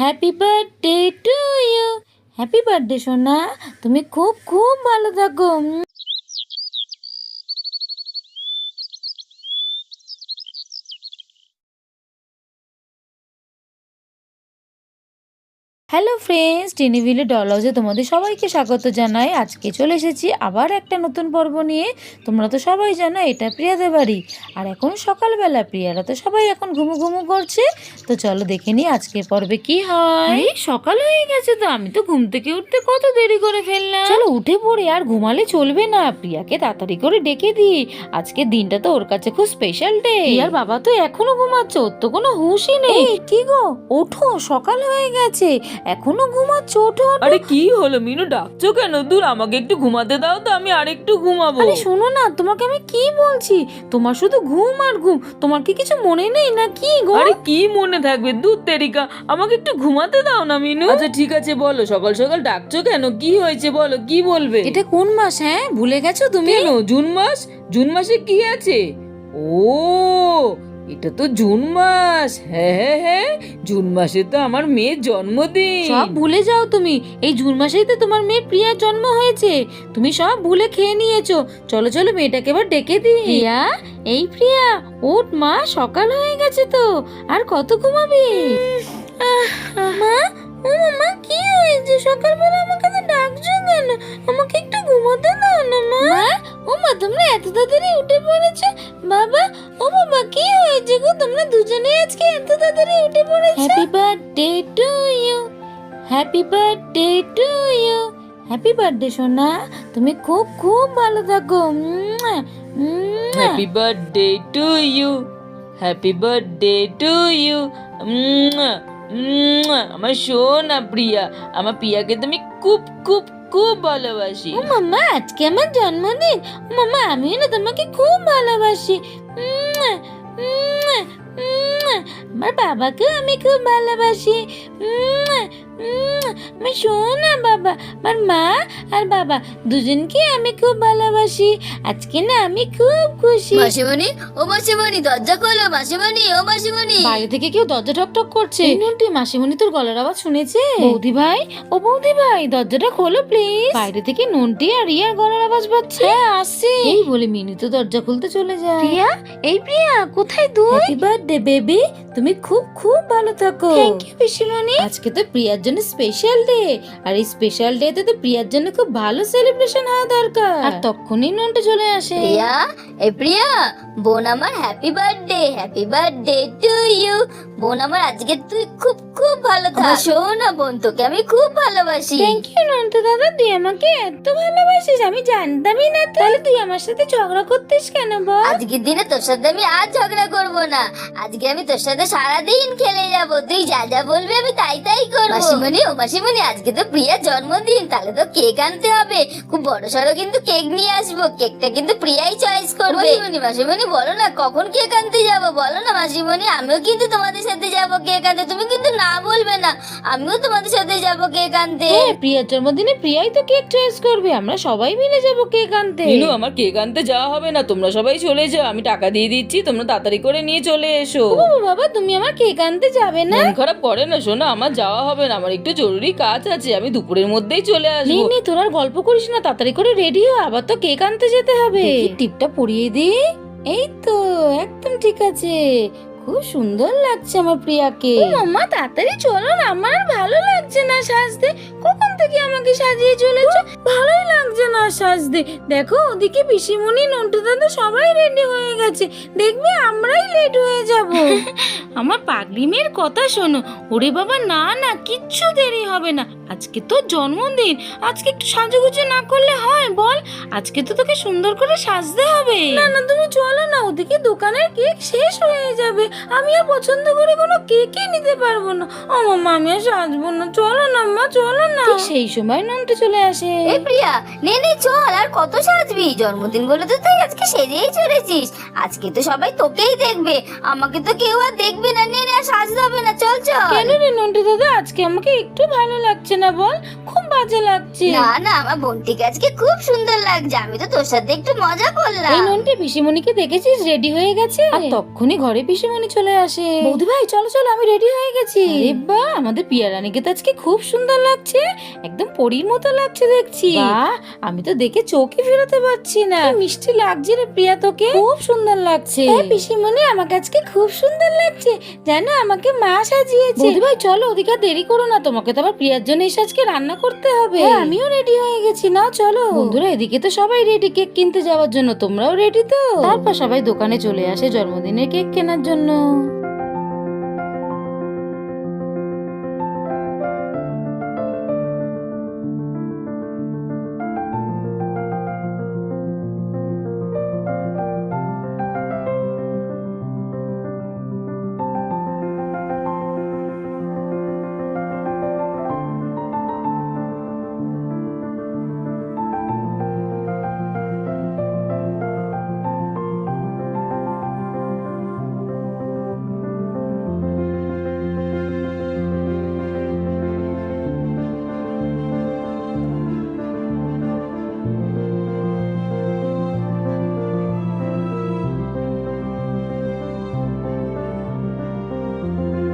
Happy birthday to you. Happy birthday সোনা, তুমি খুব খুব ভালো থাকো। হ্যালো ফ্রেন্ডস, টিনিভিলে ডল হাউসে তোমাদের সবাইকে স্বাগত জানাই। আজকে চলে এসেছি আবার একটা নতুন পর্ব নিয়ে। তোমরা তো সবাই জানো এটা প্রিয়াদের বাড়ি, আর এখন সকালবেলা প্রিয়ারা তো সবাই এখন ঘুমু ঘুমু করছে। তো চলো দেখে নিই আজকের পর্বে কি হয়। সকাল হয়ে গেছে তো, আমি তো ঘুম থেকে উঠতে কত দেরি করে ফেললাম। চলো উঠে পড়ে, আর ঘুমালে চলবে না, প্রিয়াকে তাড়াতাড়ি করে ডেকে দিই। আজকের দিনটা তো ওর কাছে খুব স্পেশাল ডে। প্রিয়ার বাবা তো এখনো ঘুমাচ্ছে, ওর তো কোনো হুঁশই নেই। কি গো, ওঠো, সকাল হয়ে গেছে, এখনো ঘুমাচ্ছ, ওঠো। আরে কি হলো মিনু, ডাকছো কেন? দূর, আমাকে একটু ঘুমাতে দাও তো, আমি আরেকটু ঘুমাবো। আরে শোনো না, তোমাকে আমি কি বলছি, তোমার শুধু ঘুম আর ঘুম, তোমার কি কিছু মনে নেই না কি গো? আরে কি মনে থাকবে, দূর তেরিকা, আমাকে একটু ঘুমাতে দাও না মিনু। আচ্ছা ঠিক আছে, বলো সকাল সকাল ডাকছো কেন, কি হয়েছে বলো, কি বলবে? এটা কোন মাস? হ্যাঁ, ভুলে গেছো তুমি? কেন, জুন মাস? জুন মাসে কি আছে? ও, এটা তো জুন মাস। হ্যাঁ হ্যাঁ হ্যাঁ, জুন মাসে তো আমার মেয়ের জন্মদিন। সব ভুলে যাও তুমি, এই জুন মাসেই তো তোমার মেয়ে প্রিয়ার জন্ম হয়েছে, তুমি সব ভুলে খেয়ে নিয়েছো। চলো চলো, মেয়েটাকে এবার ডেকে দিই। প্রিয়া, এই প্রিয়া, ওঠ মা, সকাল হয়ে গেছে তো, আর কত ঘুমাবি? মা, ও মামা, কি হয়েছে? সকালবেলা আমাকে তো ডাকছো কেন? আমাকে একটু ঘুমোতে দাও না মা। ও মা, তোমরা এত তাড়াতাড়ি উঠে পড়েছো? বাবা, ও বাবা, কি হয়েছে গো? তোমরা দুজনে আজকে এত তাড়াতাড়ি উঠে পড়েছো? Happy birthday to you, happy birthday to you. Happy birthday সোনা, তুমি খুব খুব ভালো থাকো। Happy birthday to you, happy birthday to you. আমার সোনা প্রিয়া, আমার প্রিয়াকে তুমি খুব খুব খুব ভালোবাসি। ও মাম্মা, আজকে আমার জন্মদিন। ও মাম্মা, আমিও না তোমাকে খুব ভালোবাসি। উম্মুয়া, উম্মুয়া, উম্মুয়া। আমার বাবাকেও আমি খুব ভালোবাসি। উম্মুয়া, উম্মুয়া। আমার সোনা বাবা, আমার মা আর বাবা দুজনকে আমি খুব ভালোবাসি। আজকে না আমি খুব খুশি। মাসিমণি, ও মাসিমণি, দরজা খোলো। মাসিমণি, ও মাসিমণি। বাইরে থেকে কেউ দরজা ঠক ঠক করছে। নন্টি, মাসিমণি তোর গলার আওয়াজ শুনেছে? বৌদি ভাই, ও বৌদি ভাই, দরজাটা খোলো প্লিজ। বাইরে থেকে নন্টি আর রিয়ার গলার আওয়াজ পাচ্ছে। হ্যাঁ, আসছি। এই বলে মিনি তো দরজা খুলতে চলে যায়। প্রিয়া, এই প্রিয়া, কোথায় তুই? হ্যাপি বার্থডে বেবি, তুমি খুব খুব ভালো থাকো। থ্যাংক ইউ পিসিমণি। আজকে তো প্রিয়ার জন্য স্পেশাল ডে, আর এই স্পেশাল ডে তে তো প্রিয়ার জন্য খুব ভালো সেলিব্রেশন হওয়া দরকার। আর তখনই নন্টি চলে আসে। প্রিয়া, এই প্রিয়া, বোন আমার happy birthday, happy birthday to you. বোন আমার, আজকে তুই খুব খুব ভালো থাক। শোনা বোন, তোকে আমি খুব ভালোবাসি। থ্যাংক ইউ নন্টু দাদা, তুই আমাকে এত ভালোবাসিস, আমি জানতামই না। তাহলে তুই আমার সাথে ঝগড়া করতিস কেন বল? আজকের দিনে তোর সাথে আমি আর ঝগড়া করব না। আজকে আমি তোর সাথে সারাদিন খেলে যাব। তুই যা যা বলবি আমি তাই তাই করব। মাসিমণি, ও মাসিমণি, আজকে তো প্রিয়ার জন্মদিন, তাহলে তো কেক আনতে হবে। খুব বড় সড়ো কিন্তু কেক নিয়ে আসবো। কেকটা কিন্তু প্রিয়াই চয়েস করবে। মাসিমণি, মাসিমণি, বলো না কখন কেক আনতে যাব, বলো না মাসিমণি। আমিও কিন্তু তোমাদের সাথে যাব কেক আনতে, তুমি কিন্তু না বলবে না। আমিও তোমাদের সাথে যাব কেক আনতে। হ্যাঁ, প্রিয়ার জন্মদিনে প্রিয়াই তো কেক চয়েস করবে, আমরা সবাই মিলে যাব কেক আনতে। মিনু, আমার কেক আনতে যাওয়া হবে না, তোমরা সবাই চলে যাও, আমি টাকা দিয়ে দিচ্ছি, তোমরা তাড়াতাড়ি করে নিয়ে চলে এসো। ও বাবা, বাবা, তুমি আমার কেক আনতে যাবে না? মন খারাপ করে না শোনা, আমার যাওয়া হবে না, আমার একটু জরুরি কাজ আছে, আমি দুপুরের মধ্যেই চলে নে আসবো। নে, তোর আর গল্প করিস না, তাড়াতাড়ি করে রেডি হ, আবার তো কেক আনতে যেতে হবে। দেখি টিপটা পরিয়ে দি। এই তো, একদম ঠিক আছে, খুব সুন্দর লাগছে আমার প্রিয়াকে। ও মাম্মা, তাড়াতাড়ি চলো না, আমার আর ভালো লাগছে না সাজতে। কখন থেকে আমাকে সাজিয়ে চলেছো, ভালোই লাগছে না সাজতে। দেখো ওদিকে পিসিমণি, নন্টু দাদা সবাই রেডি হয়ে গেছে, দেখবে আমরাই লেট হয়ে যাব। আমার পাগলি মেয়ের কথা শোনো। ওরে বাবা, না না, কিচ্ছু দেরি হবে না, আজকে তো জন্মদিন, আজকে একটু সাজুগুজু না করলে হয় বল? আজকে তো তোকে সুন্দর করে সাজতে হবে। না না, তুমি চলো না, ওদিকে দোকানের কেক শেষ হয়ে যাবে, আমি আর পছন্দ করে কোনো কেকই নিতে পারবো না। ও মামা, আমি আর সাজবো না, চলো না মা, চলো না। সেই সময় নন্টু চলে আসে। এই প্রিয়া, নে নে চল, আর কত সাজবি? জন্মদিন বলে তো তুই আজকে সেজেই চলেছিস। আজকে তো সবাই তোকেই দেখবে, আমাকে তো কেউ আর দেখবে না। নে নে, আর সাজতে হবে না, চল চল। কেন রে নন্টু দাদা, আজকে আমাকে একটু ভালো লাগছে না বল? খুব বাজে লাগছে। না না, আমার বোনটিকে আজকে খুব সুন্দর লাগছে, আমি তো তোর সাথে একটু মজা করলাম। এই নন্টে পিসিমণিকে দেখেছিস রেডি হয়ে গেছে? আর তখনই ঘরে পিসিমণি চলে আসে। বৌদি ভাই চলো চলো, আমি রেডি হয়ে গেছি। আরে বাহ, আমাদের পিয়া রানীকে তো আজকে খুব সুন্দর লাগছে, একদম পরীর মতো লাগছে দেখছি। বাহ, আমি তো দেখে চোখই ফেরাতে পারছি না। কি মিষ্টি লাগছে রে প্রিয়া তোকে, খুব সুন্দর লাগছে। হ্যাঁ পিসিমণি, আমাকে আজকে খুব সুন্দর লাগছে, জানো আমাকে মা সাজিয়েছে। বৌদি ভাই চলো, ওদিকে আর দেরি করো না, তোমাকে তো আবার প্রিয়ার জন্য এসে আজকে রান্না করতে হবে। হ্যাঁ, আমিও রেডি হয়ে গেছি, নাও চলো। বন্ধুরা এদিকে তো সবাই রেডি কেক কিনতে যাওয়ার জন্য, তোমরাও রেডি তো? তারপর সবাই দোকানে চলে আসে জন্মদিনের কেক কেনার জন্য।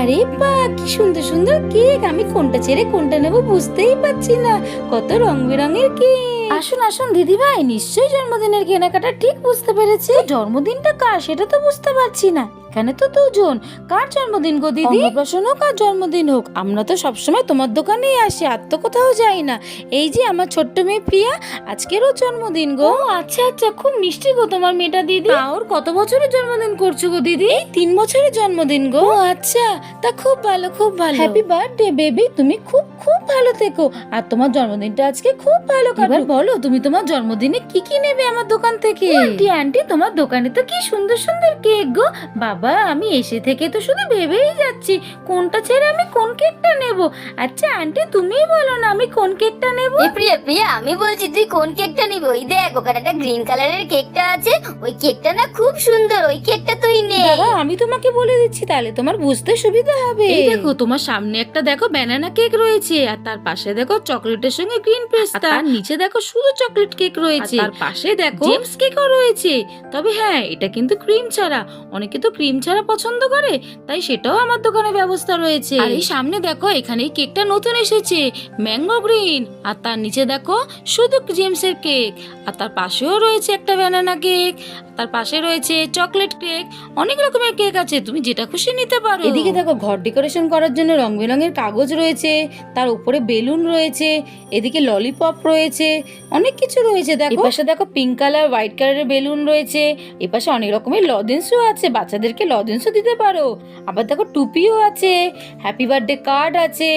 আরে বাহ, কি সুন্দর সুন্দর কেক, আমি কোনটা ছেড়ে কোনটা নেব বুঝতেই পারছি না, কত রং বেরঙের কেক। আসুন আসুন দিদি ভাই, নিশ্চয়ই জন্মদিনের কেনাকাটা ঠিক বুঝতে পেরেছি। জন্মদিনটা কার সেটা তো বুঝতে পারছি না, এখানে তো দুজন। কার জন্মদিন গো দিদি? অন্নপ্রাশন হোক আর জন্মদিন হোক, আমরা তো সবসময় তোমার দোকানেই আসি, আর তো কোথাও যাই না। এই যে আমার ছোট্ট মেয়ে প্রিয়া, আজকেরও জন্মদিন গো। আচ্ছা আচ্ছা, খুব মিষ্টি গো তোমার মেয়েটা দিদি। ওর কত বছরের জন্মদিন করছো গো দিদি? এই 3 বছরের জন্মদিন গো। আচ্ছা, তা খুব ভালো খুব ভালো। হ্যাপি বার্থডে বেবি, তুমি খুব খুব ভালো থেকো, আর তোমার জন্মদিনটা আজকে খুব ভালো কাটুক। এবার বলো তুমি তোমার জন্মদিনে কি কি নেবে আমার দোকান থেকে? আন্টি আন্টি, তোমার দোকানে তো কি সুন্দর সুন্দর কেক গো। বাবা, আমি এসে থেকে তো শুধু ভেবেই যাচ্ছি কোনটা ছেড়ে আমি কোন কেকটা নেব। আচ্ছা আন্টি, তুমিই বলো না আমি কোন কেকটা নেব। এই প্রিয়া প্রিয়া, আমি বলছি তুই কোন কেকটা নিবি? ওই দেখ ওখানে একটা গ্রিন কালারের কেকটা আছে, ওই কেকটা না খুব সুন্দর, ওই কেকটা তুই নে। দাদা, আমি তোমাকে বলে দিচ্ছি, তাহলে তোমার বুঝতে সুবিধা হবে। এই দেখো, তোমার সামনে একটা দেখো ব্যানানা কেক রয়েছে, আর তার পাশে দেখো চকলেটের সঙ্গে গ্রিন পেস্তা, তার নিচে দেখো শুধু চকলেট কেক রয়েছে, তার পাশে দেখো জেমস কেকও রয়েছে। তবে হ্যাঁ, এটা কিন্তু ক্রিম ছাড়া, অনেকে তো ক্রিম ছাড়া পছন্দ করে, তাই সেটাও আমার দোকানে ব্যবস্থা রয়েছে। আর এই সামনে দেখো, এখানে এই কেকটা নতুন এসেছে, ম্যাঙ্গো গ্রিন, আর তার নিচে দেখো শুধু জেমসের কেক, আর তার পাশেও রয়েছে একটা ব্যানানা কেক, তার পাশে রয়েছে চকলেট কেক, অনেক রকমের কেক আছে, তুমি যেটা খুশি নিতে পারো। এদিকে দেখো ঘর ডেকোরেশন করার জন্য রং বেরঙের কাগজ রয়েছে, তার উপরে বেলুন রয়েছে, এদিকে ললিপপ রয়েছে, অনেক কিছু রয়েছে। দেখো এপাশে দেখো পিঙ্ক কালার হোয়াইট কালারের বেলুন রয়েছে, এপাশে অনেক রকমের লজেন্সও আছে, বাচ্চাদেরকে লজেন্সও দিতে পারো। আবার দেখো টুপিও আছে, হ্যাপি বার্থডে কার্ড আছে,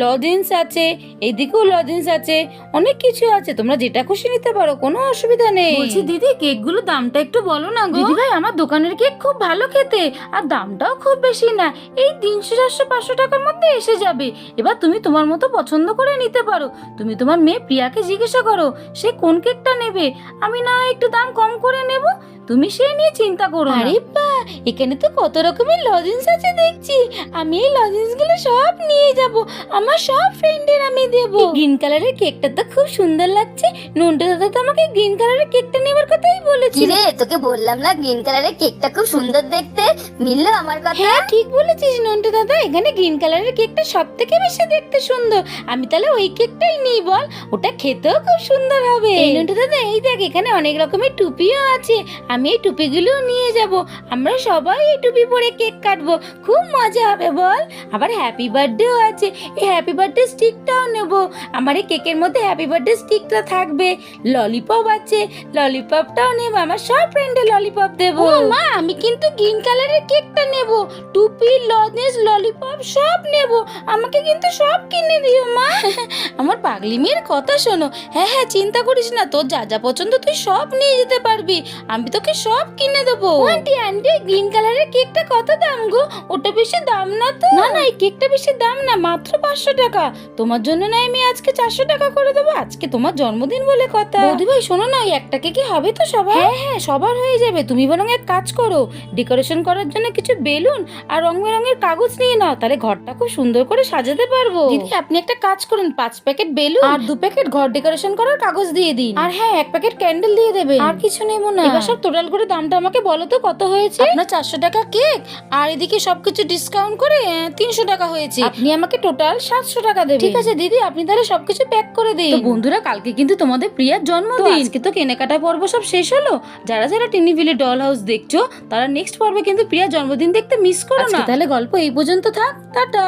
লজেন্স আছে, এইদিকেও লজেন্স আছে, অনেক কিছু আছে, তোমরা যেটা খুশি নিতে পারো, কোনো অসুবিধা নেই। বলছি দিদি, কেকগুলোর দামটা একটু বলো না গো। দিদি ভাই, আমার দোকানের কেক খুব ভালো খেতে, আর দামটাও খুব বেশি না, এই 300 400 500 টাকার মধ্যে এসে যাবে। এবার তুমি তোমার মতো পছন্দ করে নিতে পারো, তুমি তোমার মেয়ে প্রিয়াকে জিজ্ঞাসা করো সে কোন কেকটা নেবে, আমি না একটু দাম কম করে নেব, তুমি সেই নিয়ে চিন্তা করো। আরে বাহ, এখানে তো কত রকমের লজেন্স আছে দেখছি, আমি এই লজেন্স গুলো সব নিয়ে যাব, আমার সব ফ্রেন্ডের আমি দেব। গ্রিন কালারের কেকটা তো খুব সুন্দর লাগছে, নন্টু দাদা তো আমাকে গ্রিন কালারের কেকটা নেবার কথাই বলেছিল। রে, তোকে বললাম না গ্রিন কালারের কেকটা খুব সুন্দর দেখতে, মিললো আমার কথা? হ্যাঁ ঠিক বলেছিস নন্টু দাদা, এখানে গ্রিন কালারের কেকটা সব থেকে বেশি দেখতে সুন্দর, আমি তাহলে ওই কেকটাই নিই বল, ওটা খেতেও খুব সুন্দর হবে। এই নন্টু দাদা, এই দেখ এখানে অনেক রকমের টুপিও আছে, আমি এই টুপিগুলো নিয়ে যাব, আমরা সবাই এই টুপি পরে কেক কাটবো, খুব মজা হবে বল। আবার হ্যাপি বার্থডেও আছে, এই হ্যাপি বার্থডে স্টিকটাও নেব, আমার এই কেকের মধ্যে হ্যাপি বার্থডে স্টিকটা থাকবে, ললিপপ আছে, ললিপপটাও নেব, আমার সব ফ্রেন্ডে ললিপপ দেবো। মা, আমি কিন্তু গ্রিন কালারের কেকটা নেব, টুপি লজেন্স ললিপপ সব নেব, আমাকে কিন্তু সব কিনে দিও মা। আমার পাগলি মেয়ের কথা শোনো। হ্যাঁ হ্যাঁ, চিন্তা করিস না, তোর যা যা পছন্দ তুই সব নিয়ে যেতে পারবি, আমি তো তোকে সব কিনে দেবো। আন্টি আন্টি গ্রিন কালারের কেকটা কত দাম গো? ওটা বেশি দাম না তো? না না, এই কেকটা বেশি দাম না, মাত্র 500 টাকা। তোমার জন্য না আমি আজকে 400 টাকা করে দেবো, আজকে তোমার জন্মদিন বলে কথা। বৌদি ভাই শোনো না, এই একটা কেকে হবে তো সবার? হ্যাঁ হ্যাঁ, সবার হয়ে যাবে। তুমি বরং এক কাজ করো, ডেকোরেশন করার জন্য কিছু বেলুন আর রং বেরঙের কাগজ নিয়ে নাও, তাহলে ঘরটা খুব সুন্দর করে সাজাতে পারবো। দিদি আপনি একটা কাজ করুন, 5 প্যাকেট বেলুন আর 2 প্যাকেট ঘর ডেকোরেশন করার কাগজ দিয়ে দিন। আর হ্যাঁ, 1 প্যাকেট ক্যান্ডেল দিয়ে দেবেন। আর কিছু নেবো না। এবার সব টোটাল করে দামটা আমাকে বলো তো কত হয়েছে? আপনার 400 টাকা কেক আর এদিকে সবকিছু ডিসকাউন্ট করে 300 টাকা হয়েছে। আপনি আমাকে টোটাল 700 টাকা দেবেন। ঠিক আছে দিদি, আপনি তাহলে সবকিছু প্যাক করে দিন। তো বন্ধুরা, কালকে কিন্তু তোমাদের প্রিয়ার জন্মদিন। আজকে তো কেনাকাটা পর্ব সব শেষ হলো। যারা যারা টিনি ভিলে ডল হাউস দেখছো, তারা নেক্সট পর্বে কিন্তু প্রিয়ার জন্মদিন দেখতে মিস করো না। তাহলে গল্প এই পর্যন্ত থাক, টাটা।